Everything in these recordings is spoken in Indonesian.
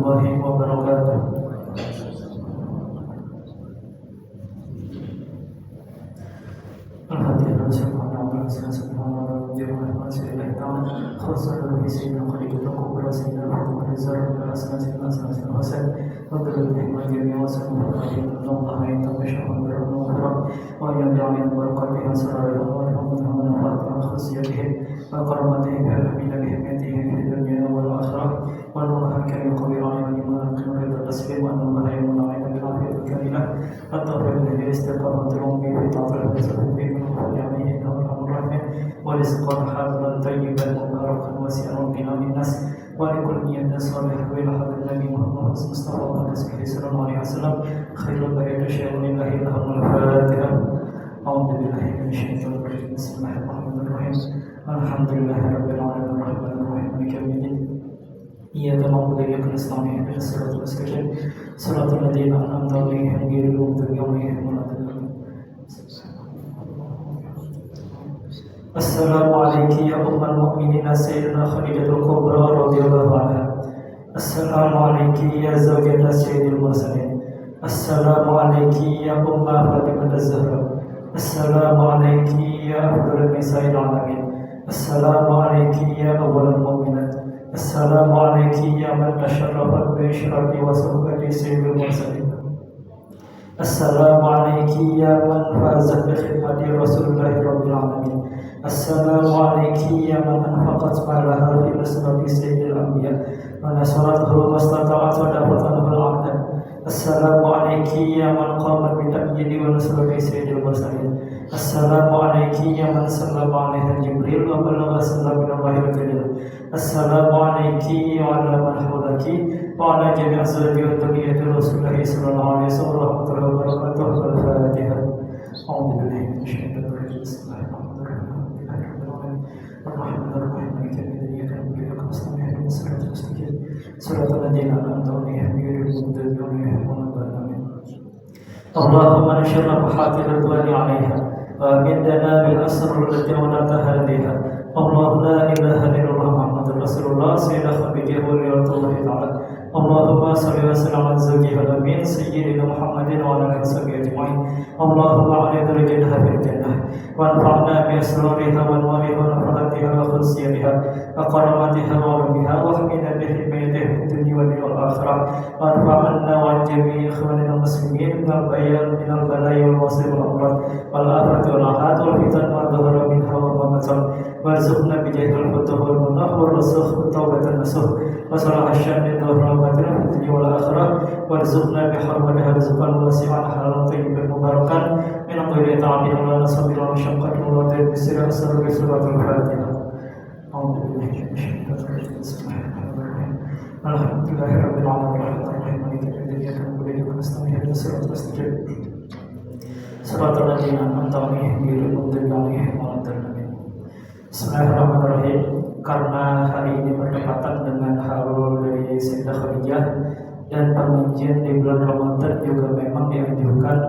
warahmatullahi wabarakatuh. Alhamdulillah, subhanallah, subhanallah, subhanallah, subhanallah, khususnya di sini aku dikutuk berasal dari Allah Azza wa Jalla, Hasan, untuk menjadi wasan Allah yang termasyhur bernubuwah, wa yang berkati hasrar Allah Muhammad wa khususiyatihi wa karamatihi min al-himatihi fi dunya wal akhirah, wa nuruha kama qawiyana liman qamara tasbih wa Allah yang mena'ala bil afiyati kalimah atau bil istiqamatul ummi fi ta'atul bisabbi يعني أمر الرحمن ورزقا حلالا طيبا مباركا واسعا وقنا الناس ولكل نية صالحة ولحد النبي محمد مصطفى وكسبه صلى الله عليه وسلم خير البرية شيء لله لهم الفاتحة. أعوذ بالله من الشيطان الرجيم بسم الله الرحمن الرحيم الحمد لله رب العالمين الرحمن الرحيم مالك يوم الدين إياك نعبد وإياك نستعين اهدنا الصراط المستقيم صراط الذين أنعمت عليهم غير المغضوب عليهم ولا الضالين. Assalamualaikum ya ummul mukminin sayyidina Khadijatul Kubra radhiyallahu anha. Assalamualaikum ya zawjata sayyidil mursalin. Assalamualaikum ya umma Fatimah az-Zahra. Assalamualaikum ya afdalun nisa'il alamin. Assalamualaikum ya awwalul mu'minat. Assalamualaikum ya man tasharrafat bi syarafi wa suhbati sayyidil mursalin. Assalamualaikum ya man faza bi khidmati Rasulullah rabbil alamin. Assalamualaikum ya man anfaqat malaha fi nasrati sayyidil anbiya wa nasrathu wastata'at wa dafathu al-'abda. Assalamualaikum ya man qama bi ta'yidi wa nasrati sayyidil mursalin. Assalamualaikum ya man sallama alaihi Jibril wa balagha salam min Allahil karim. Assalamualaikum wa ala man hawlaki wa ala jami' azwaji wa dhurriyyati Rasulullah sallallahu alaihi wasallam wa rahmatullahi wa barakatuh. Al-Fatihah. A'udzu billahi minasy syaithanir rajim. Bismillahirrahmanirrahim. Ar-Rahmanir-Rahim. Maliki yaumiddin. Iyyaka na'budu wa iyyaka nasta'in. Ihdinas siratal mustaqim. Siratal ladzina an'amta 'alaihim ghairil maghdubi 'alaihim waladdallin. Allahumma nashra mahatir ridwani 'alaiha wa bidana bil asr allati wada'taha biha. Allah la ilaha illallah Muhammadur Rasulullah sayyidina Khadijah radhiyallahu ta'ala. Allahumma shalli wa sallim ala zawjihil amin sayyidina Muhammadin wa ala alihi ajma'in. Allahumma a'li darajataha fil jannah wa anfa'na bi asrariha wa anwariha wa nafahatiha wa khusiyatiha wa karamatiha wa rubiha wa hamina bi himayatiha fid dunya wal akhirah wa anfa'na wa jami'i ikhwanina muslimin min al-bala'i wal wasil wal amrad wal afat wal ahad wal fitan wa dhahara minha wa mamatal warzuqna bi jahil futuh wal munah wal rusukh wa tawbatan nasuh wa salah asyani wa rahmatina fid dunya wal akhirah warzuqna bi hurmatiha rizqan wasi'an halalan tayyiban mubarakan min ghairi ta'abin wa nasabin wa masyaqqatin wa ta'ib bisir asrar suratul Fatihah. A'udzu billahi minasyaitonir rajim. Bismillahirrahmanirrahim. Alhamdulillahirabbil alamin arrahmanir maliki yaumiddin iyyaka na'budu wa iyyaka nasta'in ihdinas siratal mustaqim siratal ladzina an'amta 'alaihim ghairil maghdubi 'alaihim waladdallin. Bismillahirrahmanirrahim. Karena hari ini bertepatan dengan haul dari Sayyidah Khadijah dan pengajian di bulan Ramadan juga memang dianjurkan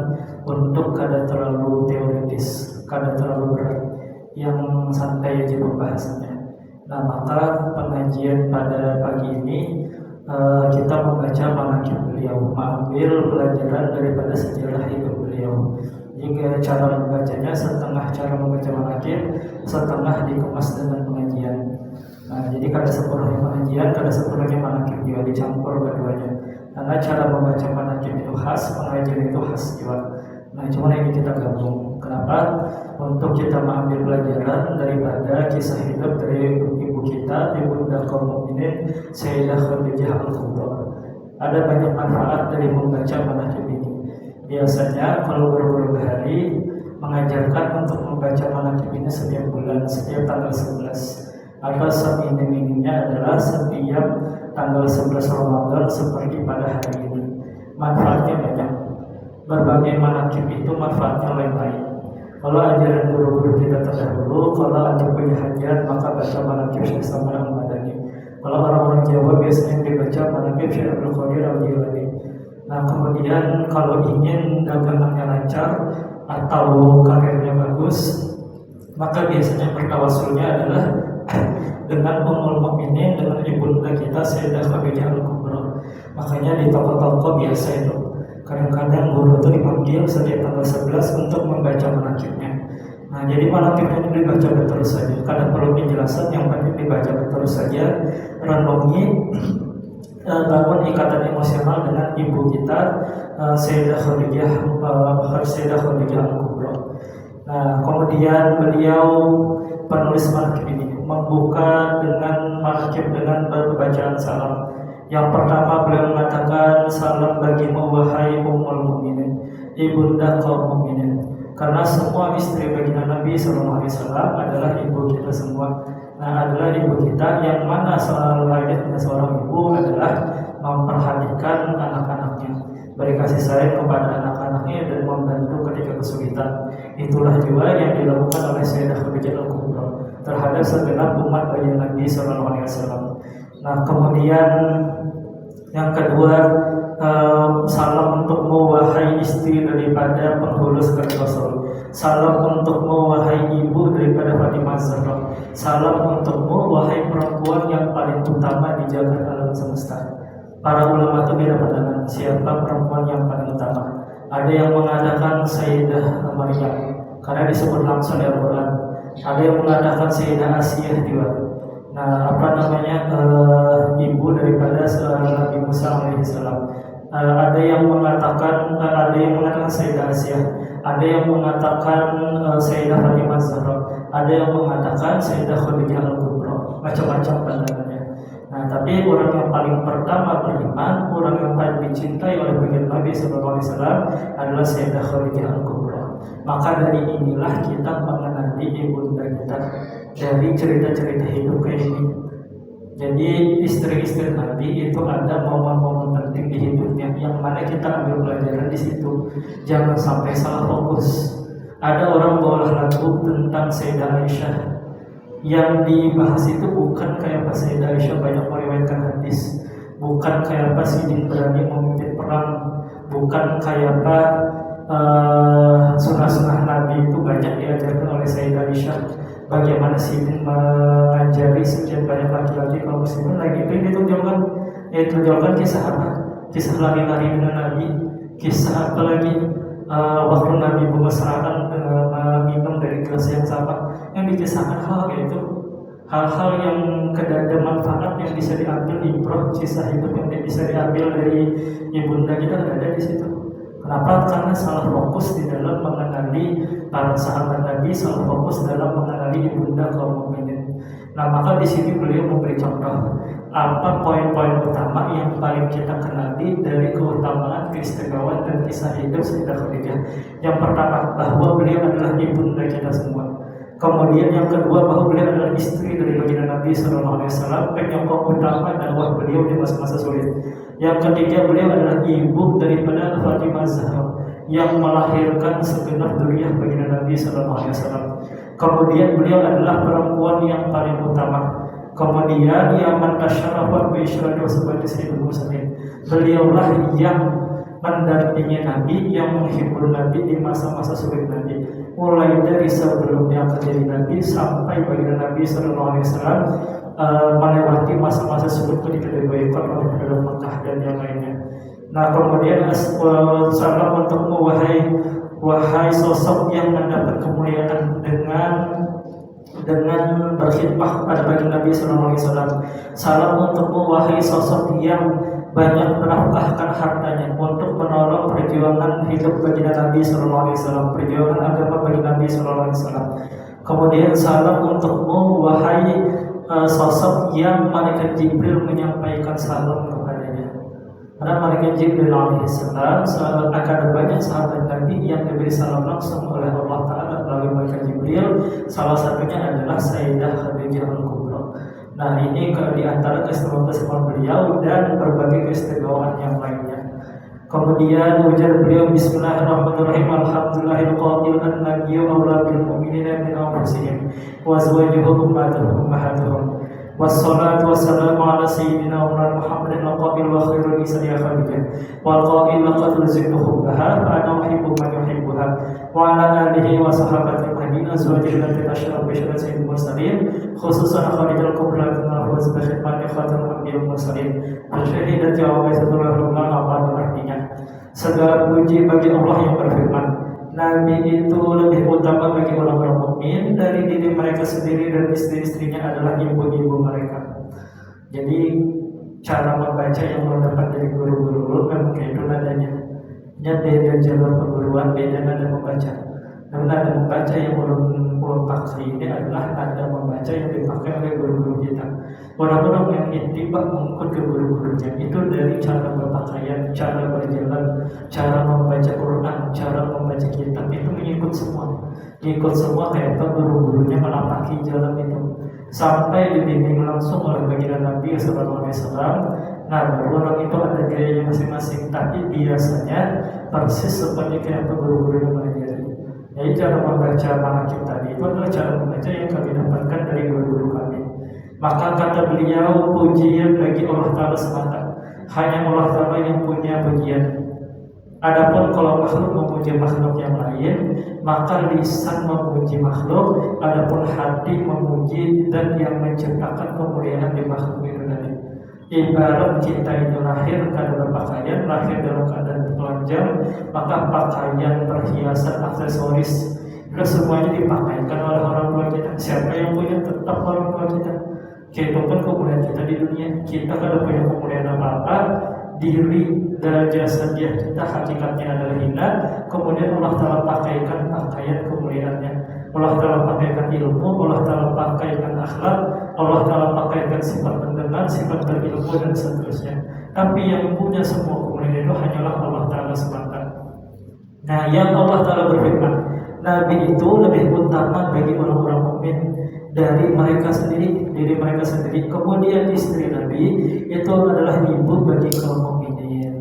untuk kada terlalu teoritis, kada terlalu berat, yang santai aja pembahasannya. Nah, maka pengajian pada pagi ini kita membaca manaqib beliau, mengambil pelajaran daripada sejarah hidup beliau. Jika cara membacanya setengah cara membaca manaqib, setengah dikemas dengan pengajian. Nah, jadi kada sepenuhnya pengajian, kada sepenuhnya manaqib juga dicampur keduanya. Karena cara membaca manaqib itu khas, pengajian itu khas juga. Nah, cuma ini kita gabung. Kenapa? Untuk kita mengambil pelajaran daripada kisah hidup dari ibu kita, ibunda kaum mukminin Sayyidah Khadijah Al-Kubra. Ada banyak manfaat dari membaca manaqib ini. Biasanya kalau guru-guru bahari mengajarkan untuk membaca manaqib ini setiap bulan, setiap tanggal 11. Atau seminggu-minggunya adalah setiap tanggal 11 Ramadan seperti pada hari ini. Manfaatnya banyak. Berbagai manaqib itu manfaatnya lain-lain. Kalau ajaran guru-guru kita terdahulu, kalau ada punya hajat maka baca manaqib Syekh Saman Al-Madani. Kalau orang-orang Jawa biasanya dibaca manaqib Syekh Abdul Qadir Al-Jilani. Nah, kemudian kalau ingin dagangannya lancar atau karirnya bagus, maka biasanya bertawasulnya adalah dengan Ummul Mukminin, dengan ibunda kita Sayyidah Khadijah Al-Kubra. Makanya di toko-toko biasa itu kadang-kadang guru itu dipanggil setiap tanggal 11 untuk membaca manakibnya. Nah, jadi manakibnya itu dibaca betul saja. Kadang perlu penjelasan, yang penting dibaca betul saja. Renungi, bangun ikatan emosional dengan ibu kita, Sayyidah Khadijah Al-Kubra. Nah, kemudian beliau penulis manakib ini membuka dengan manakib dengan bacaan salam. Yang pertama beliau mengatakan, salam bagimu wahai ummul mukminin, ibunda kaum mukminin. Karena semua istri baginda Nabi Sallallahu Alaihi Wasallam adalah ibu kita semua. Nah, adalah ibu kita, yang mana selayaknya seorang ibu adalah memperhatikan anak-anaknya, beri kasih sayang kepada anak-anaknya dan membantu ketika kesulitan. Itulah juga yang dilakukan oleh Sayyidah Khadijah Al-Kubra terhadap segenap umat baginda Nabi Sallallahu Alaihi Wasallam. Nah, kemudian yang kedua, salam untukmu wahai istri daripada penghulu sekalian Rasul. Salam untukmu wahai ibu daripada Fatimah Zahra. Salam untukmu wahai perempuan yang paling utama di jagat alam semesta. Para ulama itu beda pandangan siapa perempuan yang paling utama. Ada yang mengatakan Sayyidah Maryam karena disebut langsung di Al-Quran. Ada yang mengatakan Sayyidah Asiyah juga. Nah, ibu daripada Nabi Musa alaihissalam. Ada yang mengatakan Sayyidah Asiyah, ada yang mengatakan Sayyidah Fatimah Zahra, ada yang mengatakan Sayyidah Khadijah Al-Kubra. Macam-macam pandangannya. Nah, tapi orang yang paling pertama beriman, orang yang paling dicintai oleh baginda Nabi Sallallahu Alaihi Wasallam adalah Sayyidah Khadijah Al-Kubra. Maka dari inilah kita mengenali ibunda kita dari cerita-cerita hidup kayak ini. Jadi istri-istri Nabi itu ada momen-momen penting di hidupnya yang mana kita ambil pelajaran di situ. Jangan sampai salah fokus. Ada orang bawa lagu tentang Sayyidah Aisyah, yang dibahas itu bukan kayak pas Sayyidah Aisyah banyak meriwayatkan hadis, bukan kayak pas Sidin berani memimpin perang, bukan kayak apa sunnah-sunnah Nabi itu banyak diajarkan oleh Sayyidah Aisyah. Bagaimana Sidin mengajari sekian banyak laki-laki kaum muslimin, lagi itu ditunjukkan kisah apa? Kisah lari-lari dengan Nabi, kisah apa lagi? Waktu Nabi bermesraan minum dari gelas yang sama, yang dikisahkan hal itu, hal-hal yang kedada manfaat yang bisa diambil ibrah, sisa hidup yang bisa diambil dari ibunda kita ada di situ. Kenapa? Karena salah fokus di dalam mengenali para sahabat Nabi, salah fokus dalam mengenali ibunda kaum mukminin. Nah, maka di sini beliau memberi contoh apa poin-poin utama yang paling kita kenali dari keutamaan, keistimewaan dan kisah hidup Sayyidah Khadijah. Yang pertama, bahwa beliau adalah ibunda kita semua. Kemudian yang kedua, bahwa beliau adalah istri dari baginda Nabi Sallallahu Alaihi Wasallam, penyokong utama dakwah beliau di masa-masa sulit. Yang ketiga, beliau adalah ibu daripada Fatimah Zahra yang melahirkan segenap dzurriyyah baginda Nabi Sallallahu Alaihi Wasallam. Kemudian beliau adalah perempuan yang paling utama. Kemudian yang mentasyarafat bi isyrati wasabati sayyidul mursalin. Beliaulah yang mendampingi Nabi, yang menghibur Nabi di masa-masa sulit Nabi, mulai dari sebelum dia menjadi Nabi sampai baginda Nabi Sallallahu Alaihi Wasallam melewati masa-masa sulit ketika diboikot oleh penduduk Mekah dan yang lainnya. Nah, kemudian salam untukmu wahai sosok yang mendapat kemuliaan dengan berkhidmah pada baginda Nabi Sallallahu Alaihi Wasallam. Salam untukmu wahai sosok yang banyak menafkahkan hartanya untuk menolong perjuangan hidup baginda Nabi Sallallahu Alaihi Wasallam, perjuangan agama baginda Nabi Sallallahu Alaihi Wasallam. Kemudian salam untukmu wahai sosok yang malaikat Jibril menyampaikan salam kepadanya. Karena malaikat Jibril alaihissalam akan banyak sahabat Nabi yang diberi salam langsung oleh Allah Ta'ala melalui malaikat Jibril. Salah satunya adalah Sayyidah Khadijah Al-Kubra. Nah, ini di antara keistimewaan beliau dan berbagai keistimewaan yang lainnya. Kemudian ujar beliau, Bismillahirrahmanirrahim, Alhamdulillahil qa'il an-nabiyyu awla bil mu'minina min anfusihim wa azwajuhu ummahatuhum. Wassalatu wassalamu ala sayyidina Muhammadin al-qa'il wa khairul nisa'i Khadijah wal qa'il laqad rizqtu hubbaha fa ana uhibbu man yuhibbuha wa ala alihi wa sahbihi ajma'in azwajihi allati tashrab bi syarati sayyidil mursalin khususan Khadijah al-Kubra wa sebagai khidmat khatam Nabi Mursalin Al-Syahidati wa Aisyatullah Rumah apa artinya. Segala puji bagi Allah yang berfirman, Nabi itu lebih utama bagi orang-orang mukmin dari diri mereka sendiri dan istri-istrinya adalah ibu-ibu mereka. Jadi cara membaca yang lo dapat dari guru-guru lo memang kayak itu nadanya. Beda jalur perguruan, beda nada membaca. Karena nada membaca yang ulun pakai ini adalah nada membaca yang dipakai oleh guru-guru kita. Orang-orang yang intibak mengikut ke guru-gurunya itu dari cara berpakaian, cara berjalan, cara membaca Quran, cara membaca kitab itu mengikut semua. Mengikut semua kayak guru-gurunya menapaki jalan itu sampai dibimbing langsung oleh baginda Nabi Sallallahu Alaihi Wasallam. Nah, baru orang itu ada gayanya masing-masing, tapi biasanya persis seperti kayak guru-guru yang mengajari. Jadi cara membaca manaqib tadi itu adalah cara membaca yang kami dapatkan dari guru-guru kami. Maka kata beliau, pujian bagi Allah Ta'ala semata, hanya Allah Ta'ala yang punya pujian. Adapun kalau makhluk memuji makhluk yang lain, maka lisan memuji makhluk, adapun hati memuji dan yang menciptakan kemuliaan di makhluk itu tadi. Ibarat kita itu lahir kada berpakaian, lahir dalam keadaan telanjang, maka pakaian, perhiasan, aksesoris itu semuanya dipakaikan oleh orang tua kita. Siapa yang punya? Tetap orang tua kita. Kita pun kemuliaan kita di dunia. Kita kada punya kemuliaan apa-apa. Diri dan jasadiah kita hakikatnya adalah hina. Kemudian Allah Ta'ala pakaikan pakaian kemuliaannya. Allah Ta'ala pakaikan ilmu, Allah Ta'ala pakaikan akhlak, Allah Ta'ala pakaikan sifat mendengar, sifat berilmu dan seterusnya. Tapi yang punya semua kemuliaan itu hanyalah Allah Ta'ala semata. Nah, yang Allah Ta'ala berfirman, Nabi itu lebih utama bagi orang-orang mukmin dari mereka sendiri, diri mereka sendiri. Kemudian istri Nabi itu adalah ibu bagi kaum mukminin.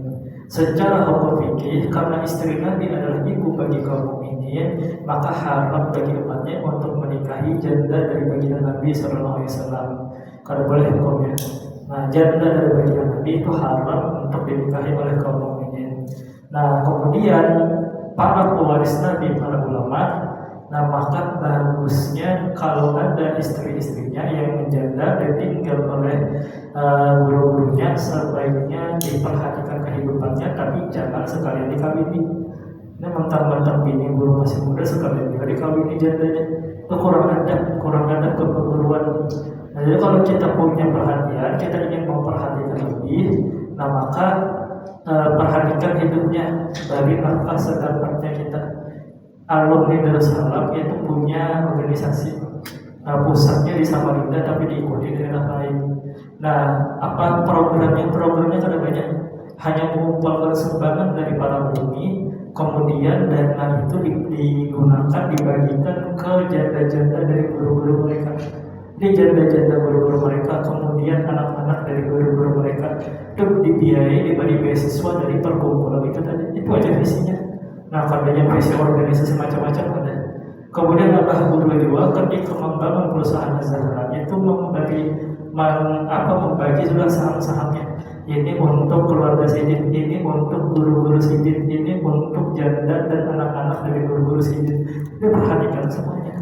Secara hukum fikih, karena istri Nabi adalah ibu bagi kaum mukminin, maka haram bagi umatnya untuk menikahi janda dari baginda Nabi Sallallahu Alaihi Wasallam. Kalau boleh hukumnya. Nah, janda dari baginda Nabi itu haram untuk dinikahi oleh kaum mukminin. Nah, kemudian para pewaris Nabi, para ulama, nah maka bagusnya kalau ada istri-istrinya yang menjanda dan tinggal oleh guru-gurunya, sebaiknya diperhatikan kehidupannya, tapi jangan sekalian dikawini. Ini mentang-mentang bini guru masih muda sekalian juga dikawini jandanya. Itu kurang ada keperluan. Nah, jadi kalau kita punya perhatian, kita ingin memperhatikan lebih, nah maka perhatikan hidupnya dari nafkah sedapatnya kita. Alumni Darussalam itu punya organisasi, pusatnya di Samarinda tapi diikuti di daerah lain. Nah, apa programnya ada banyak, hanya mengumpulkan sumbangan dari para alumni, kemudian dana itu digunakan dibagikan ke janda-janda dari guru-guru mereka. Ini janda-janda guru-guru mereka, kemudian anak-anak dari guru-guru mereka itu dibiayai, diberi beasiswa dari perkumpulan itu tadi. Itu aja visinya. Nah, katanya visi organisasi macam-macam ada. Kemudian Abah Guru juga ketika membangun perusahaan Zahra itu membagi sudah saham-sahamnya. Ini untuk keluarga Sidin, ini untuk guru-guru Sidin, ini untuk janda dan anak-anak dari guru-guru Sidin. Dia perhatikan semuanya.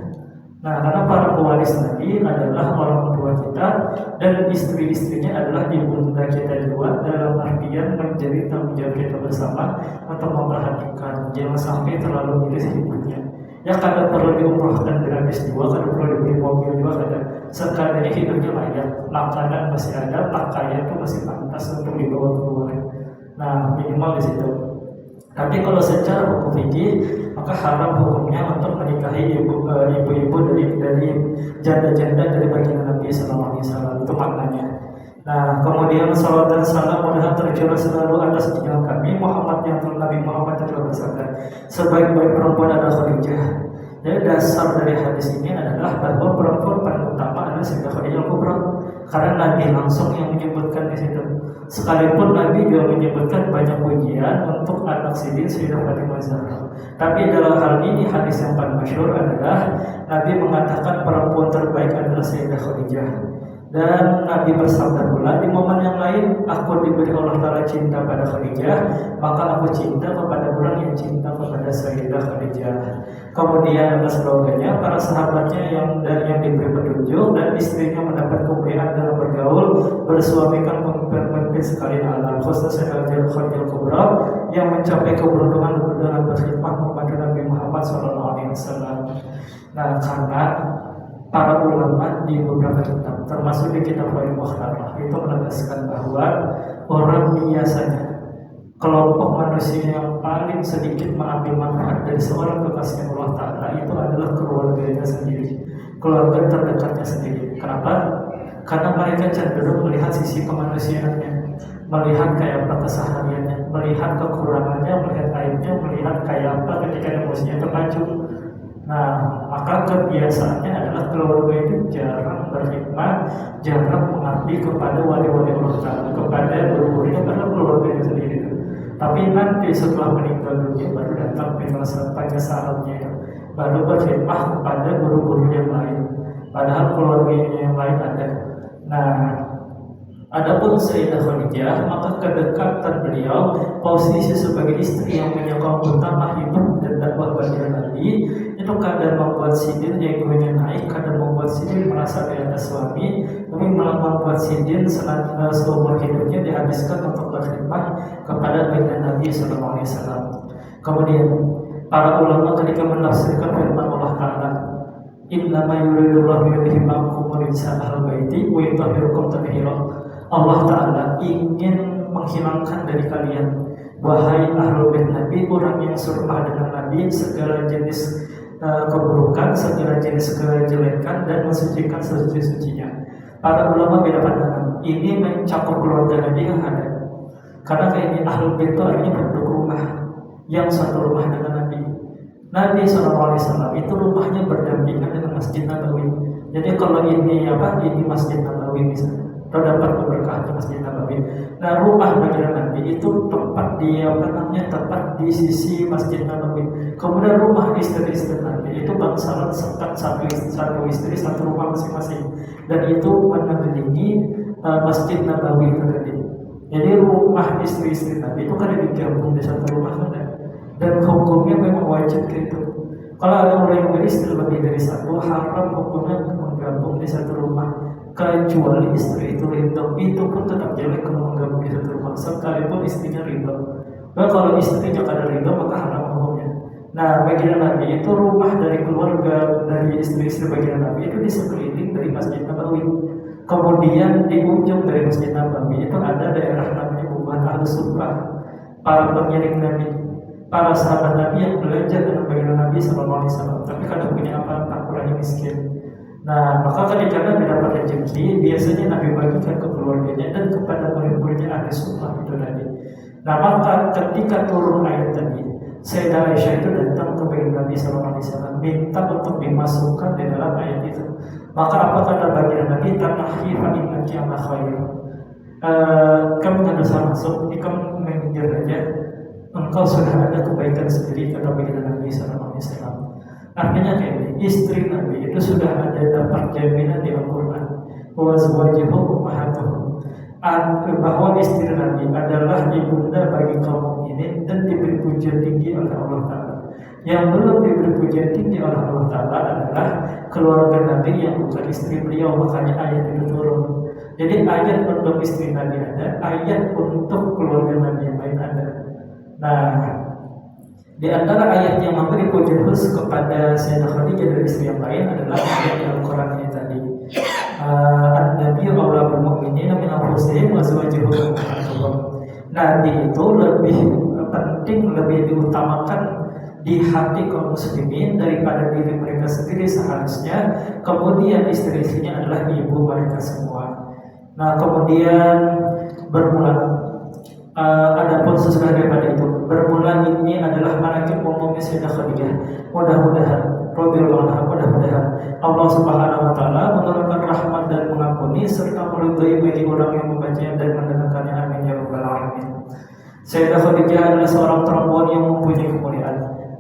Nah, karena para pewaris Nabi adalah orang tua kita dan istri-istrinya adalah ibunda kita juga, dalam artian menjadi tanggung jawab kita bersama untuk memperhatikan, jangan sampai terlalu miris hidupnya. Ya, kada perlu diumrohkan gratis juga, kada perlu dibeli mobil juga, kada. Sekadar hidupnya layak, makanan masih ada, pakaian itu masih pantas untuk dibawa keluar. Nah, minimal di situ. Tapi kalau secara hukum fikih, maka haram hukumnya untuk menikahi ibu-ibu dari janda-janda dari baginda Nabi Sallallahu Alaihi Wasallam. Itu maknanya. Nah, kemudian salawat dan salam mudah tercurah selalu atas junjungan kami Muhammad yang telah Nabi Muhammad telah bersabda, sebaik-baik perempuan adalah Khadijah. Jadi dasar dari hadis ini adalah bahwa perempuan paling utama adalah Sayyidah Khadijah Kubra, karena Nabi langsung yang menyebutkan di situ. Sekalipun Nabi juga menyebutkan banyak pujian untuk anak Sidin Sayyidah Fatimah Zahra. Tapi dalam hal ini hadis yang paling masyhur adalah Nabi mengatakan perempuan terbaik adalah Sayyidah Khadijah. Dan Nabi bersabda pula, di momen yang lain aku diberi Allah Ta'ala cinta pada Khadijah, maka aku cinta kepada orang yang cinta kepada Sayyidah Khadijah. Kemudian ada slogannya, para sahabatnya yang diberi petunjuk dan istrinya mendapat kemuliaan dalam bergaul, bersuamikan pemimpin sekalian alam, khususnya Khadijah Kubra yang mencapai keberuntungan dalam berkhidmat kepada Nabi Muhammad SAW. Nah, karena para ulama di beberapa kitab, termasuk di kitab Wahyu Mukhtarah, itu menegaskan bahwa orang biasanya kelompok manusia yang paling sedikit mengambil manfaat dari seorang kekasih Allah Ta'ala itu adalah keluarganya sendiri, keluarga terdekatnya sendiri. Kenapa? Karena mereka cenderung melihat sisi kemanusiaannya, melihat kayak apa kesehariannya, melihat kekurangannya, melihat aibnya, melihat kayak apa ketika emosinya terpacu. Nah, maka kebiasaannya adalah keluarga itu jarang berkhidmat, jarang mengabdi kepada wali-wali Allah Ta'ala, kepada guru-gurunya, karena keluarganya sendiri. Tapi nanti setelah meninggal dunia baru datang penyesalannya, baru berkhidmat kepada guru-guru yang lain, padahal keluarganya yang lain ada. Nah, adapun Sayyidah Khadijah, maka kedekatan beliau, posisi sebagai istri yang menyokong utama hidup dan dakwah bagi Nabi, itu kadang membuat Sidin egonya naik, kadang membuat Sidin merasa di atas suami, tapi malah membuat Sidin seumur hidupnya dihabiskan untuk berkhidmat kepada baginda Nabi SAW. Kemudian para ulama ketika menafsirkan firman Allah Ta'ala, innama yuridullahu bihim rijsa ahlul baiti wa yutahhirukum tathira. Allah Ta'ala ingin menghilangkan dari kalian, wahai ahlul bait Nabi, orang yang serupa dengan Nabi, segala jenis keburukan, segala jenis kejelekan, dan mensucikan sesuci-sucinya. Para ulama beda pandangan. Ini mencakup keluarga Nabi yang ada. Karena kayak ini ahlul bait itu artinya penduduk rumah yang satu rumah dengan Nabi. Nabi SAW itu rumahnya berdampingan dengan Masjid Nabawi. Jadi kalau ini Masjid Nabawi misalnya, terdapat keberkahan di Masjid Nabawi. Nah, rumah baginda Nabi itu tepat di sisi Masjid Nabawi. Kemudian rumah istri-istri Nabi itu bangsalan sekat satu istri satu rumah masing-masing, dan itu mengelilingi Masjid Nabawi tadi. Jadi rumah istri-istri Nabi itu kan digabung di satu rumah kan, dan hukumnya memang wajib gitu. Kalau ada orang yang beristri lebih dari satu, haram hukumnya menggabung di satu rumah, kecuali istri itu ridho. Itu pun tetap jelek kalau menggabung di satu rumah, sekalipun istrinya ridho. Nah, kalau istrinya kada ridho maka haram hukumnya. Nah, baginda Nabi itu rumah dari keluarga, dari istri-istri baginda Nabi itu di sekeliling dari Masjid Nabawi. Kemudian di ujung dari Masjid Nabawi itu ada daerah namanya Buban Ahlus Sunnah, para pengiring Nabi, para sahabat Nabi yang belajar dengan baginda Nabi SAW, tapi kadang punya apa-apa, kurangnya miskin. Nah, maka ketika Nabi dapat rezeki, biasanya Nabi bagikan ke keluarganya dan kepada murid-muridnya ahli sunnah itu tadi. Nah, maka ketika turun ayat tadi, Sayyidah Aisyah itu datang ke baginda Nabi SAW, minta untuk dimasukkan di dalam ayat itu. Maka apa kata baginda Nabi? Tanahi fa innaki ala khair. Kamu tidak usah masuk, kamu menginjil aja. Engkau sudah ada kebaikan sendiri, kata baginda Nabi SAW. Artinya kayak ini, istri Nabi itu sudah ada dapat jaminan di Al-Quran, wa azwajuhu ummahatuhum, bahwa istri Nabi adalah ibunda bagi kaum mukminin dan diberi pujian tinggi oleh Allah Ta'ala. Yang belum diberi pujian tinggi oleh Allah Ta'ala adalah keluarga Nabi yang bukan istri beliau, makanya ayat itu turun. Jadi ayat untuk istri Nabi ada, ayat untuk keluarga Nabi yang lain ada. Nah, di antara ayat yang memberi pujian khusus kepada Sayyidah Khadijah dari istri yang lain adalah ayat Al-Quran ini tadi. An-Nabi aula bil mu'minina min anfusihim wa azwajuhum ummahatuhum. Nabi itu lebih penting, lebih diutamakan di hati kaum muslimin daripada diri mereka sendiri seharusnya. Kemudian istri-istrinya adalah ibu mereka semua. Nah, kemudian bermula adapun sesudah daripada itu, bermula ini adalah manaqib umumnya Sayyidah Khadijah. Mudah-mudahan Allah Subhanahu wa Ta'ala menurunkan rahmat dan mengampuni serta meridhai bagi orang yang membacanya dan mendengarkannya. Amin ya rabbal alamin. Sayyidah Khadijah adalah seorang perempuan yang mempunyai kemuliaan.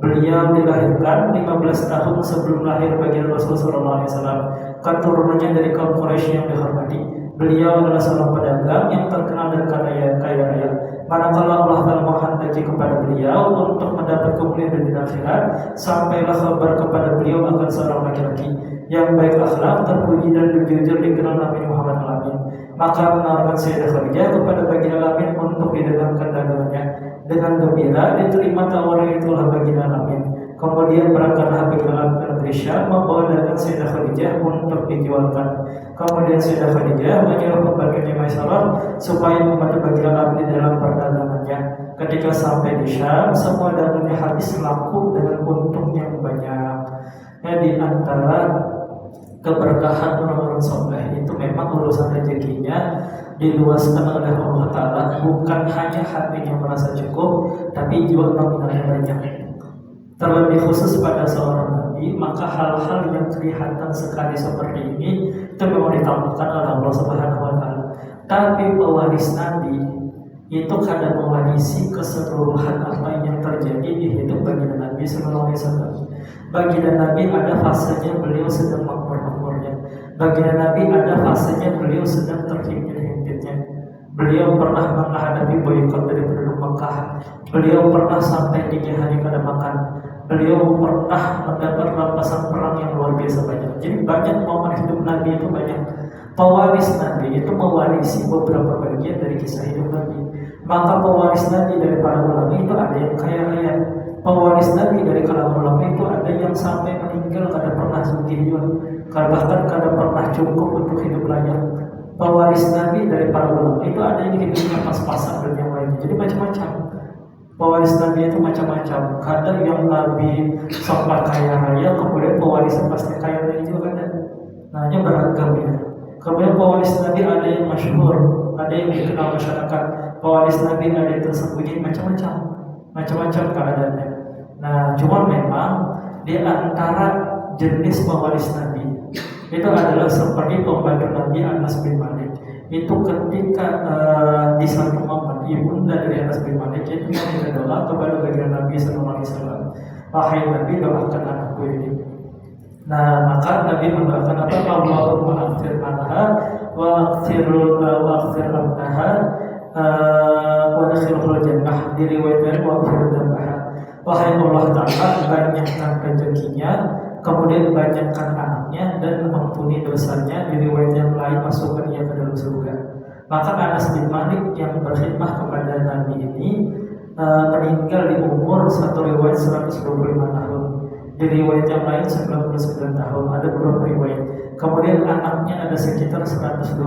Beliau dilahirkan 15 tahun sebelum lahir baginda Rasulullah SAW. Keturunannya dari kaum Quraisy yang dihormati. Beliau adalah seorang pedagang yang terkenal dan kaya raya. Manakala Allah Ta'ala menghendaki kepada beliau untuk mendapat kemuliaan di akhirat, sampailah kabar kepada beliau akan seorang laki-laki yang baik akhlak, terpuji dan jujur dikenal Nabi Muhammad Alamin. Maka menawarkan Sayyidah Khadijah kepada baginda Alamin untuk didagangkan dagangannya. Dengan gembira diterima tawaran itu oleh baginda Alamin. Kemudian berangkatlah baginda Alamin ke negeri Syam membawa dagang Sayyidah Khadijah untuk dijualkan. Kemudian Sayyidah Khadijah menyuruh pembantunya Maisarah supaya membantu baginda Alamin dalam perdagangannya. Ketika sampai di Syam, semua dagangnya habis laku dengan untung yang banyak. Di antara keberkahan orang-orang soleh itu memang urusan rezekinya diluaskan oleh Allah Ta'ala, bukan hanya hatinya merasa cukup, tapi juga nominalnya banyak. Terlebih khusus pada seorang nabi, maka hal-hal yang kelihatan sekali seperti ini itu memang ditampilkan oleh Allah Subhanahu Wa Ta'ala. Tapi pewaris nabi itu kadang mewarisi keseluruhan apa yang terjadi di hidup baginda Nabi Sallallahu Alaihi Wasallam. Baginda Nabi ada fasenya beliau sedang makmur-makmurnya. Baginda Nabi ada fasenya beliau sedang terhimpit-himpitnya. Beliau pernah menghadapi boikot dari penduduk Mekah. Beliau pernah sampai 3 hari kada makan. Beliau pernah mendapat rampasan perang yang luar biasa banyak. Jadi banyak momen hidup Nabi itu banyak. Pewaris Nabi itu mewarisi beberapa bagian dari kisah hidup Nabi. Maka pewaris Nabi dari para ulama itu ada yang kaya raya. Pewaris Nabi dari kalangan ulama itu ada yang sampai meninggal kada pernah sugih juga, bahkan kada pernah cukup untuk hidup layak. Pewaris Nabi dari para ulama itu ada yang hidupnya pas-pasan dan yang lainnya. Jadi macam-macam. Pewaris Nabi itu macam-macam. Kadang yang Nabi sempat kaya raya, kemudian pewarisnya pasti kaya raya juga kadang. Nah, ini beragam ya. Kemudian pewaris Nabi ada yang masyhur, ada yang dikenal masyarakat. Pewaris Nabi ada yang tersembunyi, macam-macam keadaannya. Nah, cuma memang di antara jenis pewaris Nabi itu adalah seperti pembantu Nabi Anas bin Malik. Itu ketika di satu momen ibunda dari Anas bin Malik itu meminta doa kepada baginda Nabi Sallallahu Alaihi Wasallam. Wahai Nabi, doakan anakku ini. Nah, maka Nabi mendoakan apa? Allahumma aghfir anha wa aghfir abnaha wa adkhilhul jannah. Diriwayatkan wa aghfir dzambaha. Wahai Allah Ta'ala, banyakkan rezekinya, kemudian banyakkan anaknya dan mengampuni dosanya. Diriwayat yang lain masukkan ia ke dalam surga. Maka Anas bin Malik yang berkhidmah kepada Nabi ini meninggal di umur satu riwayat 125 tahun. Di riwayat yang lain 99 tahun, ada beberapa riwayat. Kemudian anaknya ada sekitar 127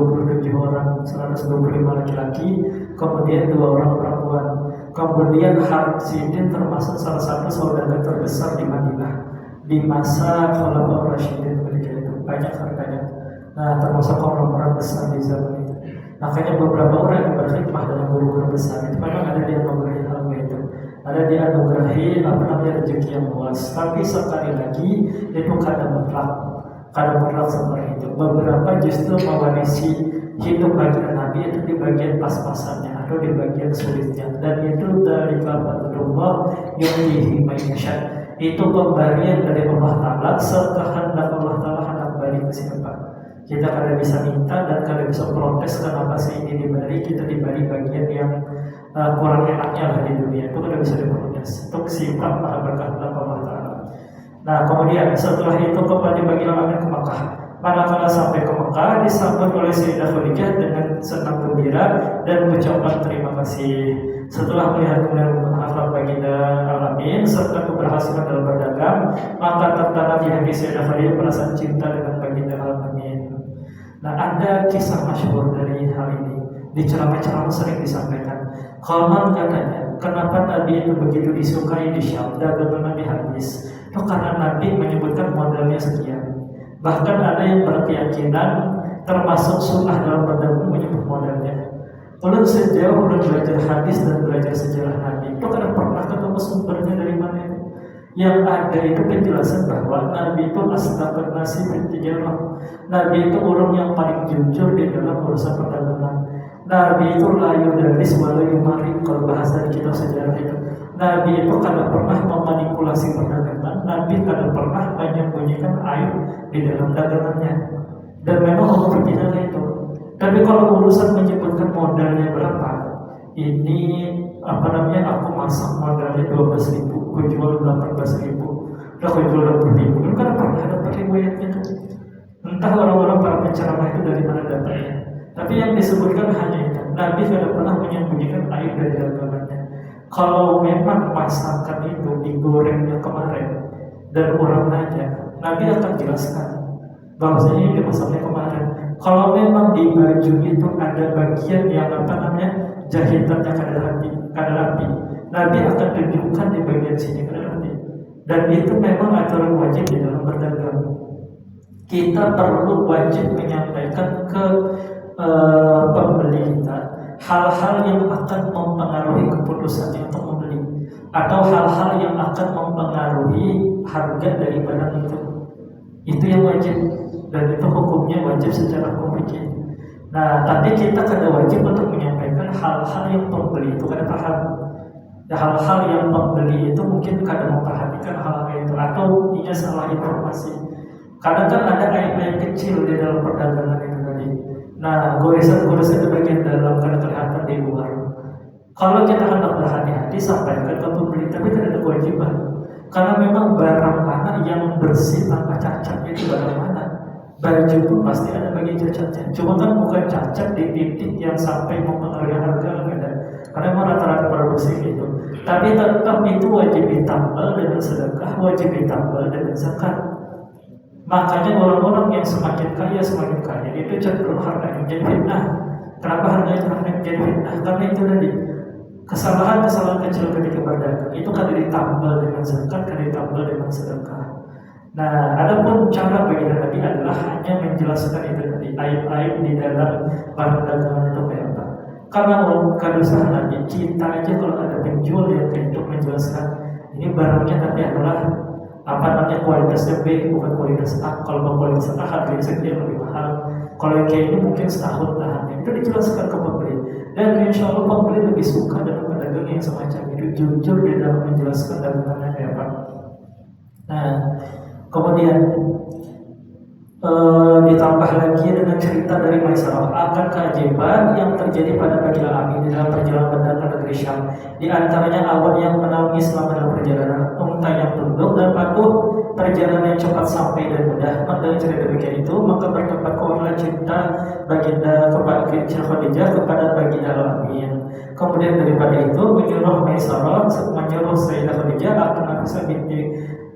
orang, 125 laki-laki, kemudian 2 orang perempuan. Kemudian Harith Sidin termasuk salah satu saudagar terbesar di Madinah di masa Khulafaur Rasyidin ketika itu, banyak hartanya. Nah, termasuk orang-orang besar di zaman itu. Makanya beberapa orang yang berkhidmah dengan guru-guru besar itu memang ada di anugerahi hal itu. Ada di anugerahi rezeki yang luas. Tapi sekali lagi itu kadang mutlak seperti itu. Beberapa justru mewarisi hidup bagian Nabi itu di bagian pas-pasannya atau di bagian sulitnya. Dan itu dari kafatullah yu'tihi man yasha. Itu pemberian dari Allah Ta'ala sekehendak Allah Ta'ala hendak balik ke siapa. Kita kadang bisa minta dan kadang bisa protes kenapa sih ini diberi, kita diberi bagian yang kurang enaknya lah di dunia. Itu kadang bisa diprotes. Untuk sifat maha berkehendak Allah Ta'ala. Nah, kemudian setelah itu kembali baginda Nabi ke Makkah. Manakala sampai ke Makkah disambut oleh Sayyidah Khadijah dengan senang gembira dan mengucapkan terima kasih. Setelah melihat kemuliaan akhlak baginda Alamin serta keberhasilan dalam berdagang, maka tertanam di hati Sayyidah Khadijah perasaan cinta dengan baginda Alamin. Nah, ada kisah masyhur dari hal ini. Di ceramah-ceramah sering disampaikan. Konon katanya, kenapa Nabi itu begitu disukai di Syam, dagangan Nabi habis? Itu karena Nabi menyebutkan modalnya sekian. Bahkan ada yang berkeyakinan termasuk sunnah dalam berdagang menyebut modalnya. Ulun sejauh ulun belajar hadis dan belajar sejarah Nabi, itu kadang pernah ketemu sumbernya dari mana itu. Yang ada itu penjelasan bahwa Nabi itu asdaqun nasi fil tijarah. Nabi itu orang yang paling jujur di dalam urusan perdagangan. Nabi itu la yudaris wa la yumarin, kalau bahasa di kitab sejarah itu. Nabi itu kada pernah memanipulasi perdagangan, Nabi kada pernah menyembunyikan aib di dalam dagangannya. Dan memang Allah berbicara itu. Tapi kalau urusan menyebutkan modalnya berapa, ini aku masak modalnya 12.000, aku jual 18.000, udah aku jual 20.000, itu kan pernah dapat riwayatnya tuh. Entah orang-orang para penceramah itu dari mana dapatnya. Tapi yang disebutkan hanya itu. Nabi tidak pernah menyembunyikan aib dari dagangannya. Kalau memang masakan itu digorengnya kemarin dan orang nanya, Nabi akan jelaskan bahwasanya ini masaknya kemarin. Kalau memang di baju itu ada bagian yang jahitannya kadar api, Nabi akan tunjukkan di bagian sini kadar api. Dan itu memang aturan wajib di dalam berdagang. Kita perlu wajib menyampaikan ke pembeli kita hal-hal yang akan mempengaruhi keputusannya untuk membeli, atau hal-hal yang akan mempengaruhi harga dari barang itu. Itu yang wajib, dan itu hukumnya wajib secara hukum fikih. Nah, tapi kita kada wajib untuk menyampaikan hal-hal yang pembeli itu kada paham. Ya, hal-hal yang pembeli itu mungkin kada memperhatikan hal-hal itu, atau ia salah informasi. Kadang kan ada aib-aib kecil di dalam perdagangan itu tadi. Nah, goresan-goresan di bagian dalam kadang kelihatan di luar. Kalau kita hendak berhati-hati sampaikan ke pembeli, tapi tidak ada kewajiban. Karena memang barang mana yang bersih tanpa cacat itu barang mana. Baju pun pasti ada bagian cacatnya. Cuma kan bukan cacat di titik yang sampai mempengaruhi harga, ada. Karena memang rata-rata produksi gitu. Tapi tetap itu wajib ditambal dengan sedekah, wajib ditambal dengan zakat. Makanya orang-orang yang semakin kaya itu cenderung harganya menjadi fitnah. Kenapa harganya menjadi fitnah? Karena itu tadi kesalahan-kesalahan kecil ketika berdagang itu kan ditambal dengan zakat, kan ditambal dengan sedekah. Nah, adapun cara bagi Nabi adalah hanya menjelaskan itu tadi, aib-aib di dalam barang dagangan itu kayak apa. Karena kedosahan Nabi, kita aja kalau ada penjual yang untuk menjelaskan ini barangnya tapi adalah kualitasnya B, bukan kualitas A. Kalau kualitas A harganya sekian lebih mahal. Kalau yang kayak ini mungkin setahun tahannya. Itu dijelaskan ke pembeli. Dan insya Allah pembeli lebih suka dengan pedagang yang semacam itu, jujur di dalam menjelaskan dagangannya kayak apa. Nah, kemudian ditambah lagi dengan cerita dari Maisarah akan keajaiban yang terjadi pada bagi Al-Amin di dalam perjalanan berdagang negeri Syam. Di antaranya awan yang menaungi selama dalam perjalanan, unta yang tunduk dan patuh, perjalanan yang cepat sampai dan mudah. Dengan cerita demikian itu, maka bertempat kuatlah cinta baginda kepada Khadijah kepada baginda Al-Amin. Kemudian daripada itu menyuruh Maisarah menyuruh Sayyidah Khadijah akan Nafisah binti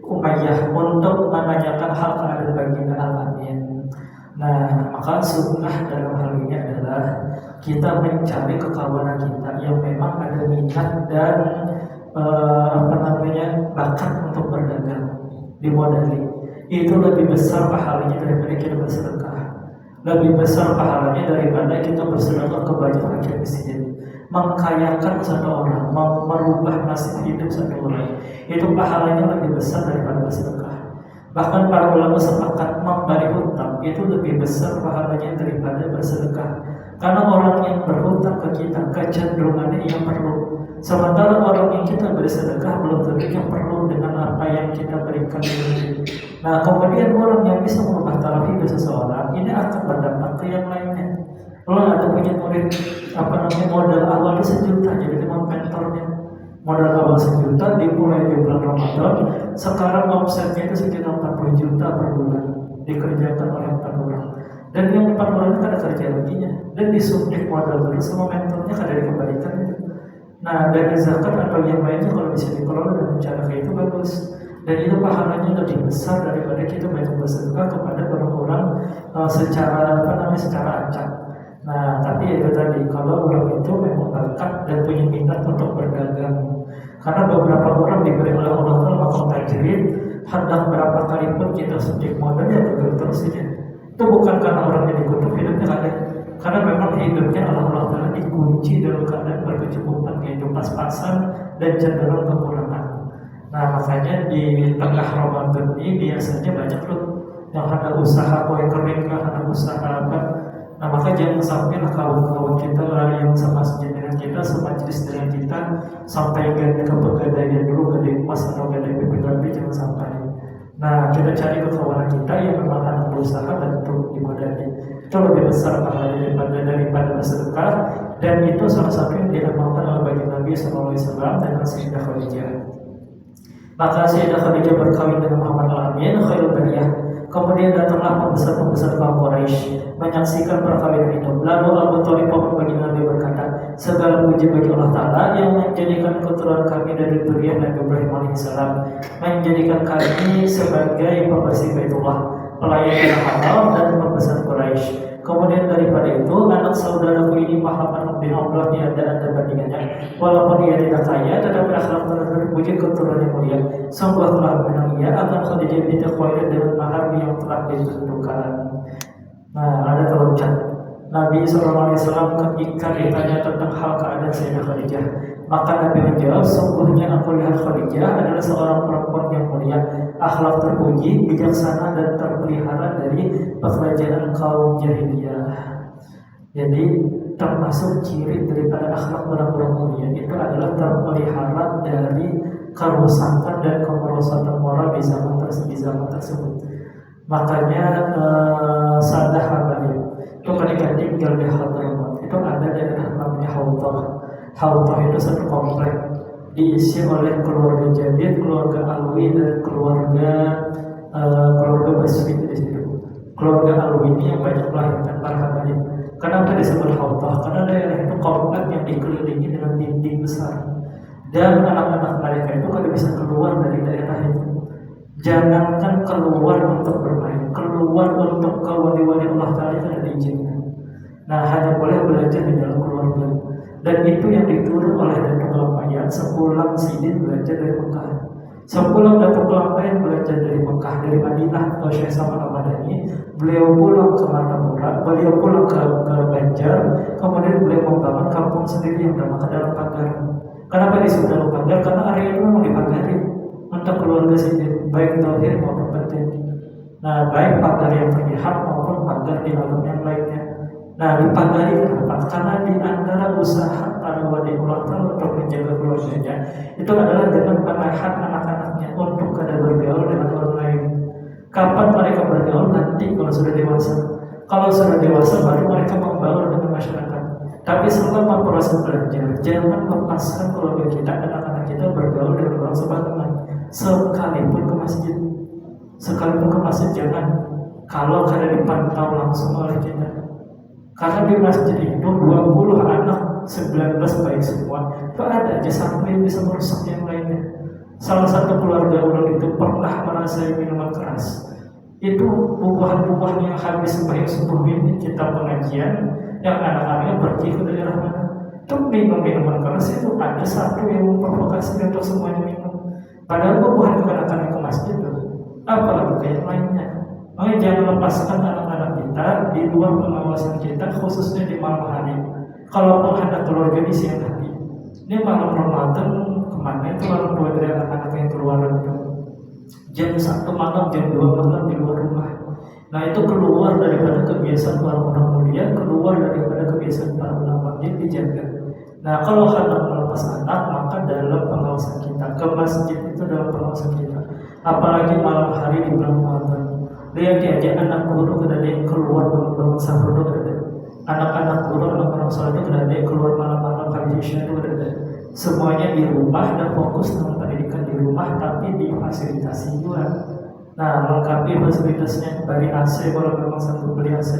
Umayyah untuk menanyakan hal keadaan baginda Al-Amin. Nah, maka sunnah dalam hal ini adalah kita mencari kekawanan kita yang memang ada minat dan bakat untuk berdagang, dimodali. Itu lebih besar pahalanya daripada kita bersedekah. Lebih besar pahalanya daripada kita bersedekah ke banyak fakir miskin. Mengkayakan satu orang, merubah nasib hidup satu orang, itu pahalanya lebih besar daripada bersedekah. Bahkan para ulama sepakat memberi hutang itu lebih besar pahalanya daripada bersedekah. Karena orang yang berhutang ke kita kecenderungannya yang perlu, sementara orang yang kita beri sedekah belum tentu yang perlu dengan apa yang kita berikan ini. Nah, kemudian orang yang bisa merubah taraf hidup seseorang ini akan berdampak ke yang lainnya. Kalau ada punya murid modal awal 1 juta, jadi teman mentornya modal awal 1 juta dimulai di bulan Ramadan, sekarang omsetnya itu sekitar 40 juta per bulan dikerjakan oleh 4 orang, dan yang 4 orang itu ada kerja laginya dan disuntik modal terus sama mentornya kada dikembalikan itu. Nah, dari zakat atau yang lainnya kalau bisa dikelola dengan cara kayak itu bagus, dan itu pahalanya lebih besar daripada kita banyak bersedekah kepada orang-orang secara acak. Nah, tapi itu tadi, kalau orang itu memang bakat dan punya minat untuk berdagang. Karena beberapa orang diberi oleh Allah Ta'ala makom tajrid, hendak berapa kali pun kita suntik modal ya betul terus saja. Itu bukan karena orangnya dikutuk hidupnya ada, karena memang hidupnya Allah Ta'ala dikunci dalam keadaan berkecukupan, yaitu pas-pasan dan cenderung kekurangan. Nah, makanya di tengah Ramadan ini biasanya banyak loh yang ada usaha kue kering, ada usaha apa. Nah maka jangan sampai kawan-kawan kita yang semasjid dengan kita, semajelis dengan kita, sampai ke pegadaian dulu, gadai emas atau gadai PPKB, jangan sampai. Nah kita cari kekawanan kita yang memang akan berusaha dan untuk dimodali. Itu lebih besar pahalanya daripada bersedekah, dan itu salah satu yang diamalkan oleh baginda Nabi SAW dengan Sayyidah Khadijah. Maka Sayyidah Khadijah berkawin dengan Muhammad Al-Amin khairul bariyah. Kemudian datanglah pembesar-pembesar kaum Quraisy menyaksikan perkawinan itu. Lalu Abu Thalib paman baginda Nabi berkata, segala puji bagi Allah Ta'ala yang menjadikan keturunan kami dari zuriyah Nabi Ibrahim alaihissalam, menjadikan kami sebagai pembersih Baitullah, pelayan yang halal dan pembesar Quraisy. Kemudian daripada itu, anak saudaraku ini Muhammad bin Abdullah tiada bandingannya. Walaupun ia tidak kaya, tetapi akhlaknya terpuji, keturunan yang mulia. Sungguh telah menang ia akan Khadijah binti Khuwailid dengan mahar yang telah ditentukan. Nah, ada terucap Nabi SAW ketika ditanya tentang hal keadaan Sayyidah Khadijah, maka Nabi menjawab, sungguhnya aku lihat Khadijah adalah seorang perempuan yang mulia, akhlak terpuji, bijaksana dan terpelihara dari pekerjaan kaum jahiliyah. Jadi termasuk ciri daripada akhlak orang-orang mulia itu adalah terpelihara dari kerusakan dan kemerosotan moral di zaman tersebut. Makanya Sadah Habib itu ketika tinggal di Hadramaut itu ada daerah namanya Hautah. Hautah itu satu komplek diisi oleh keluarga Jadid, keluarga Alwi dan keluarga Basri di situ. Keluarga Alwi ini yang banyak melahirkan para habaib. Kenapa disebut Hautah? Karena daerah itu komplek yang dikelilingi dengan dinding besar, dan anak-anak mereka itu kalau bisa keluar dari daerah itu, jangankan keluar untuk bermain, keluar untuk ke wali-wali Allah Ta'ala tidak diizinkan. Nah hanya boleh belajar di dalam keluarga. Dan itu yang diturun oleh Datuk Lampayan sepulang Sidin belajar dari Mekah. Sepulang Datuk Lampayan belajar dari Mekah, dari Madinah atau Syekh Saman Al-Madani, beliau pulang ke Martapura, beliau pulang ke Banjar, kemudian beliau membangun kampung sendiri yang bernama dalam pagar. Kenapa disebut dalam pagar? Karena area itu memang dipagari untuk keluarga Sidin, baik zahir maupun batin. Nah, baik pagar yang terlihat maupun pagar di alam yang lainnya. Nah, dipagari kenapa? Karena di antara usaha para wali Allah Ta'ala untuk menjaga keluarganya itu adalah dengan menahan anak-anaknya untuk kada bergaul dengan orang lain. Kapan mereka bergaul? Nanti kalau sudah dewasa. Kalau sudah dewasa baru mereka membaur dengan masyarakat. Tapi selama proses belajar, jangan lepaskan keluarga kita, anak-anak kita bergaul dengan orang sembarangan. Sekalipun ke masjid, jangan. Kalau kada dipantau langsung oleh kita. Karena di masjid itu 20 anak, 19 baik semua, itu ada aja satu yang bisa merusak yang lainnya. Salah satu keluarga orang itu pernah merasai minuman keras. Itu buah-buahnya yang habis baik subuh ini kita pengajian, yang anak-anaknya pergi ke daerah mana. Itu minuman keras itu ada satu yang memprovokasi untuk semuanya minum. Padahal bukan anak-anak ke masjid loh, apalagi ke yang lainnya. Makanya jangan lepaskan anak-anak kita di luar pengawasan kita, khususnya di malam hari. Kalaupun ada keluarga di siang hari, ini malam Ramadan kemana itu orang tua dari anak-anak yang keluar itu jam 1 malam, jam 2 malam di luar rumah. Nah itu keluar daripada kebiasaan orang-orang mulia, keluar daripada kebiasaan para ulama, jadi dijaga. Nah kalau hendak melepas anak, maka dalam pengawasan kita, ke masjid itu dalam pengawasan kita. Apalagi malam hari di bulan Ramadan. Dia diajak anak guru kepada dia keluar bangun sahur itu ada. Anak-anak guru, anak-anak sholat itu ada keluar malam-malam habis isya itu ada. Semuanya di rumah dan fokus dengan pendidikan di rumah, tapi difasilitasi juga. Nah, lengkapi fasilitasnya dari AC kalau memang sanggup beli AC,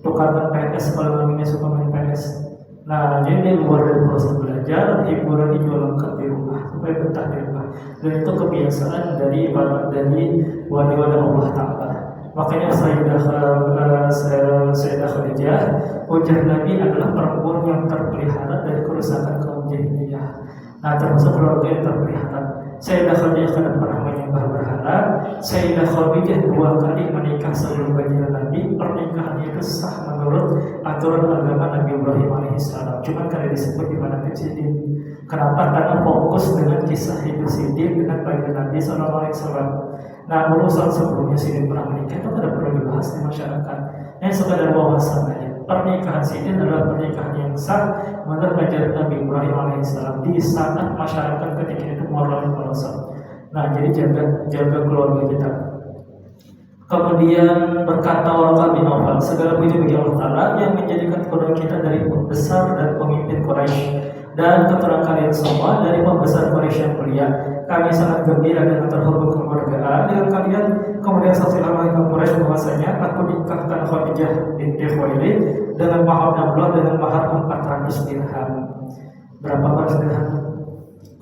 tukarkan PS kalau memangnya suka main PS. Nah, jadi di luar dari proses belajar, hiburan juga lengkap di rumah, supaya betah di rumah. Dan itu kebiasaan dari wali-wali Allah Ta'ala. Makanya Sayyidah Khadijah, ujar Nabi adalah perempuan yang terpelihara dari kerusakan kaum jahiliyah. Nah, termasuk keluarga yang terpelihara. Sayyidah Khadijah kadang pernah menyembah berhala. Sayyidah Khadijah 2 kali menikah sebelum baginda Nabi. Pernikahannya itu sah menurut aturan agama Nabi Ibrahim alaihissalam. Cuma karena disebut di mana Sidin. Kenapa? Karena fokus dengan kisah hidup Sidin dengan baginda Nabi SAW. Nah, urusan sebelumnya Sidin pernah menikah itu tidak perlu dibahas di masyarakat. Yang sekadar wawasan aja. Pernikahan sidin adalah pernikahan yang sah menurut ajaran Nabi Ibrahim alaihissalam di saat masyarakat ketika itu moralnya merosot. Nah, jadi jaga keluarga kita. Kemudian berkata Waraqah bin Nawfal, segala puji bagi Allah Ta'ala yang menjadikan keluarga kita dari pembesar dan pemimpin Quraisy dan keturunan kalian semua dari pembesar Quraisy yang mulia. Kami sangat gembira dengan terhubung kekeluargaan dengan kalian. Kemudian saksilah mereka Quraisy bahwasanya aku nikahkan Khadijah binti Khuwailid dengan mahar nablah dengan mahar 400 dirham. Berapa 400 dirham?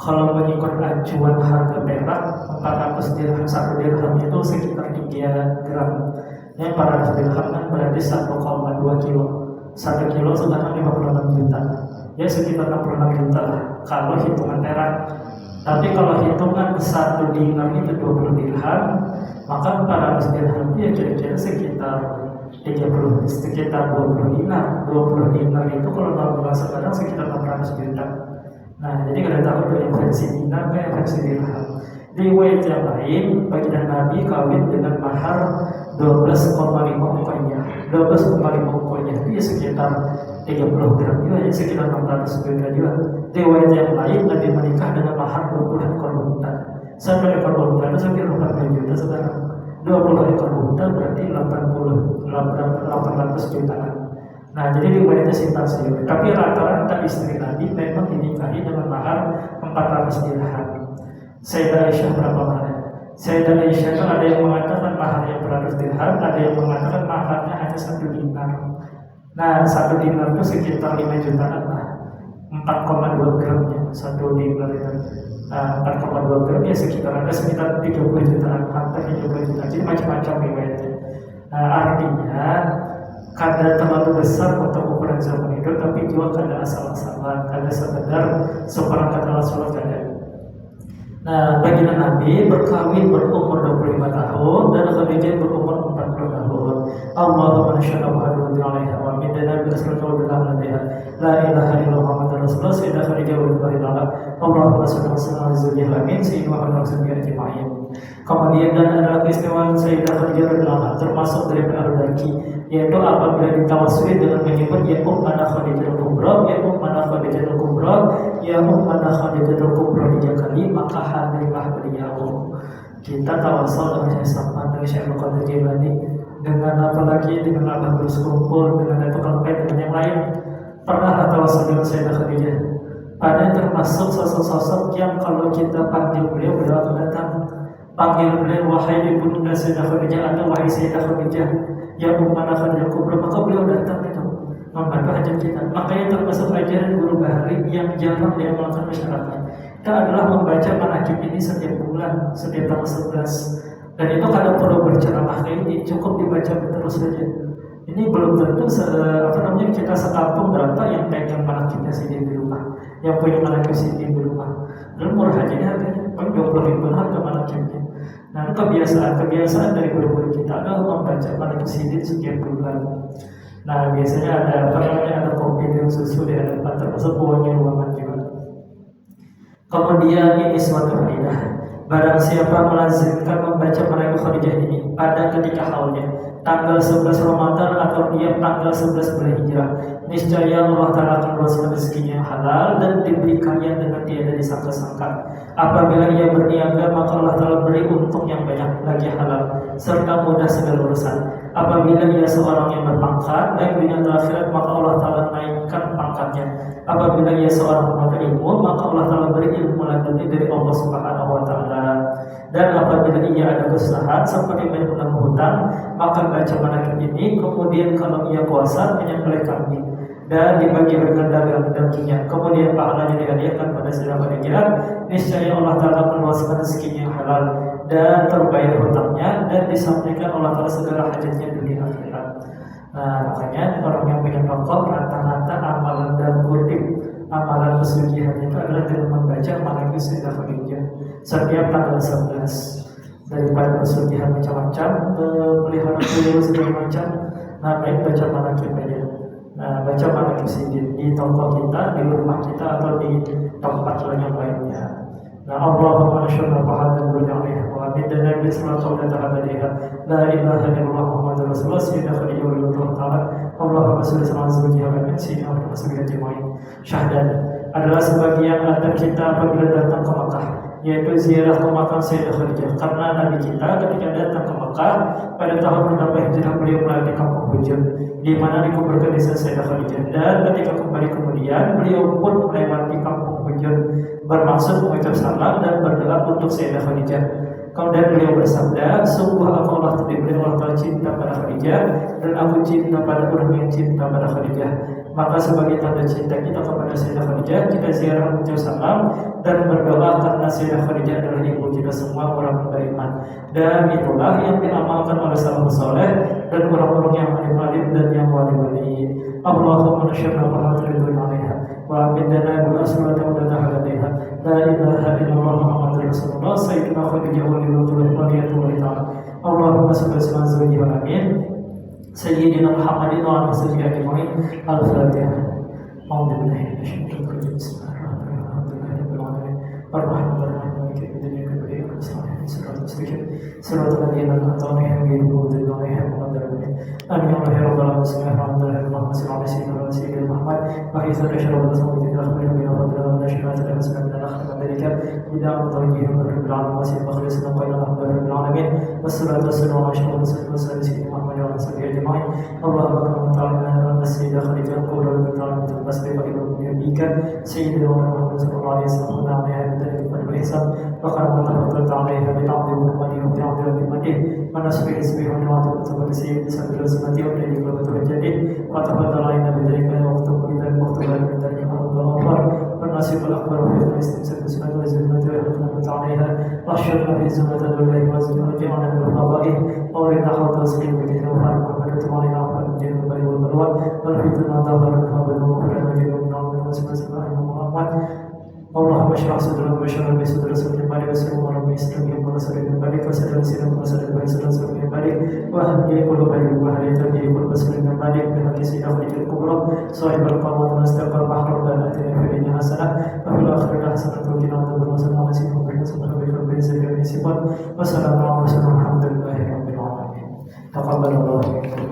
Kalau mengikut acuan harga perak 400 dirham, 1 dirham itu sekitar 3 gram. Yang 400 dirham kan berarti 1,2 kilo. 1 kilo sekitar 56 juta. Ya sekitar 66 juta lah kalau hitungan perak. Tapi kalau hitungan 1 dinar itu 20 dirham, maka 400 dirham itu ya kira-kira sekitar 20 dinar. 20 dinar itu kalau dalam sekarang sekitar 600 juta. Nah, jadi kalian tahu dari versi dinar kayak versi dirham. Di riwayat yang lain, baginda Nabi kawin dengan mahar 12,5 uqayyah. 12,5 uqayyah itu ya sekitar 30 gram juga, ya sekitar 600 juta juga. Di riwayat yang lain, Nabi menikah dengan mahar 20 ekor unta. 1 ekor unta itu sekitar 40 juta sekarang. 20 ekor unta berarti 800 jutaan. Nah, jadi riwayatnya simpang siur. Tapi rata-rata istri Nabi memang dinikahi dengan mahar 400 dirham. Sayyidah Aisyah berapa mahar? Sayyidah Aisyah itu ada yang mengatakan maharnya 400 dirham, ada yang mengatakan maharnya hanya 1 dinar. Nah, 1 dinar itu sekitar 5 jutaan lah. 4,2 gramnya 1 dinar itu. 4,2 gram ya sekitar 30 jutaan, hampir 30 jutaan. Jadi macam-macam riwayatnya. Nah, artinya kadar terlalu besar untuk ukuran zaman itu, tapi juga kadar asal-asalan, kadar sekedar seperangkat alat sholat kadar. Nah, baginda Nabi berkawin berumur 25 tahun dan Khadijah berumur 40 tahun. Allahumma nasyhadu an la ilaha illallah wa minna billahi la ilaha illallah Muhammadur Rasulullah sayyidah Khadijah radhiyallahu anha. Allahumma shalli wa sallim ala zawjihil amin sayyidina Muhammad ajma'in. Kemudian dan adalah keistimewaan Sayyidah Khadijah radhiyallahu anha termasuk dari al-Daki, yaitu apabila ditawasuli dengan menyebut ya Ummana Khadijatul Kubra, ya Ummana Khadijatul Kubra, ya Ummana Khadijatul Kubra 3 kali, maka hadirlah beliau. Kita tawasul dengan Syekh Salman, dengan Syekh Qadir Jilani, dengan apa lagi, dengan Abah berkumpul, dengan Datuk Kalpet, dengan yang lain. Pernah tawasul dengan Sayyidah Khadijah. Ada termasuk sosok-sosok yang kalau kita panggil beliau akan datang. Panggil beliau wahai ibunda Sayyidah Khadijah atau wahai Sayyidah Khadijah, ya Ummana Khadijah Kubra, maka beliau datang itu membantu hajat kita. Makanya termasuk ajaran guru bahari yang jarang diamalkan masyarakat. Kita adalah membaca manaqib ini setiap bulan, setiap tanggal 11. Dan itu kadang perlu berceramah kayak ini, cukup dibaca terus saja. Ini belum tentu kita sekampung berapa yang pegang manaqibnya sini di rumah, yang punya manaqib sini di rumah. Lalu murah hajinya harganya paling 20.000 harga manaqibnya. Nah, kebiasaan dari guru-guru kita adalah membaca manaqib sini setiap bulan. Nah, biasanya ada kopi dan susu di hadapan, termasuk uangnya ruangan juga. Kemudian ini suatu faedah. Barang siapa melazimkan membaca manaqib Khadijah ini pada ketika haulnya, tanggal 11 Ramadan atau tiap tanggal 11 bulan Hijrah, niscaya Allah Ta'ala akan luaskan rezekinya yang halal dan diberikannya dengan tiada disangka-sangka. Apabila ia berniaga, maka Allah Ta'ala beri untung yang banyak lagi halal serta mudah segala urusan. Apabila ia seorang yang berpangkat baik dunia dan akhirat, maka Allah Ta'ala naikkan pangkatnya. Apabila ia seorang penuntut ilmu, maka Allah Ta'ala beri ilmu laduni dari Allah Subhanahu Wa Ta'ala. Dan apabila ia ada kesusahan seperti menanggung hutang, maka baca manaqib ini. Kemudian kalau ia kuasa menyembelih kambing dan dibagi berganda dagingnya, kemudian pahalanya dihadiahkan pada Sayyidah Khadijah, niscaya Allah Ta'ala meluaskan rezekinya yang halal dan terbayar hutangnya, dan disampaikan Allah Ta'ala segala hajatnya dunia akhirat. Nah, makanya orang yang punya pokok rata-rata amalan dan kutip amalan pesugihan itu adalah dengan membaca manaqib Sayyidah Khadijah setiap tanggal 11. Daripada pesugihan macam-macam, pelihara tuyul segala macam, nah baik baca manaqib aja. Nah, baca manaqib sidin di toko kita, di rumah kita, atau di tempat yang lainnya. Nah, Allahumma nasyhadu wa hadza billahi wa bidana bi sallallahu alaihi wa sallam la ilaha illallah Muhammadur Rasulullah Sayyidina Khadijah radhiyallahu taala. Allahumma shalli ala zawjiha wa ala sayyidina wa ala ajma'in. Syahadat adalah sebagian adab kita apabila datang ke Makkah, yaitu ziarah ke makam Sayyidah Khadijah. Karena Nabi kita ketika datang ke Makkah pada tahun ke-6 Hijrah beliau melewati di kampung Hujr, di mana dikuburkan desa Sayyidah Khadijah. Dan ketika kembali kemudian beliau pun melewati kampung Hujr bermaksud mengucap salam dan berdoa untuk Sayyidah Khadijah. Kemudian beliau bersabda, sungguh aku Allah diberi Allah Ta'ala cinta pada Khadijah, dan aku cinta pada orang yang cinta pada Khadijah. Maka sebagai tanda cinta kita kepada Sayyidah Khadijah, kita ziarah mengucap salam dan berdoa karena Sayyidah Khadijah adalah ibu kita semua orang beriman. Dan itulah yang diamalkan oleh salafus saleh dan orang-orang yang alim-alim dan yang wali-wali. Allahumma nasyirna wa ridwan 'alaiha wa bidana bil aswati wa dahalaha. La ilaha illallah Muhammadur Rasulullah Sayyidina Khadijah waliyatullahi ta'ala. Allahumma salli ala sayyidina amin. Sayyidina Muhammadin wa ala alihi ajma'in. Al-Fatihah. A'udzu billahi minasyaitonir rajim. Bismillahirrahmanirrahim. Ar-Rahmanir-Rahim. Maliki yaumiddin. Siratal ladzina an'amta 'alaihim ghairil maghdubi 'alaihim waladdallin. Amin ya rabbal alamin. Bismillahirrahmanirrahim. Allahumma shalli ala sayyidina Muhammad wa ala alihi wa sahbihi ajma'in. Wa syafa'atu rasulina khairan bid'a tawajjuh rabbil alamin wa sallallahu alaihi rabbil alamin. Wassalatu wassalamu ala asyrafil mursalin Muhammad wa ala alihi ajma'in. Allahumma ta'ala as-sayyidah Khadijah qawlan ta'ala tasbih wa ibadika sayyidina Muhammad sallallahu alaihi wasallam wa ihsan wa qala ta'ala bi ta'dhi wa ta'dhi bi madhi wa nasbi ismi wa ta'dhi wa sayyid sabila sunati wa dari wa jadi wa ta'ala inna bi dzalika waqtu bidan waqtu min dzalika wa والناصب الأكبر في الاستمساك بسنة وزمة ويحكم عليها وأشرنا في زمة الله وزمة جمعنا من القضائه وأولينا حوض تسليم بدين وفعل محمد وعلينا وفعل الدين البري والبلوى والفتنة ظهر منها بدون وفعل المجيد ومن عمل وسمى سماء محمد. اللهم اشرح صدرنا وبشر بصدر سلم عليه وسلم وربي استقيم ورسل بارك وسلم سلم وسلم وسلم سلم بارك وهدي قلوبنا وهدي تهدي قلوب سلم بارك بحق سيدنا خديجة الكبرى صاحب القامات واستقى البحر ربنا اتنا في الدنيا حسنة وفي الآخرة حسنة وقنا عذاب النار وصلى الله عليه وسلم بخير سيدنا سيدنا وسلام على رسول الحمد لله رب العالمين. تقبل الله منكم.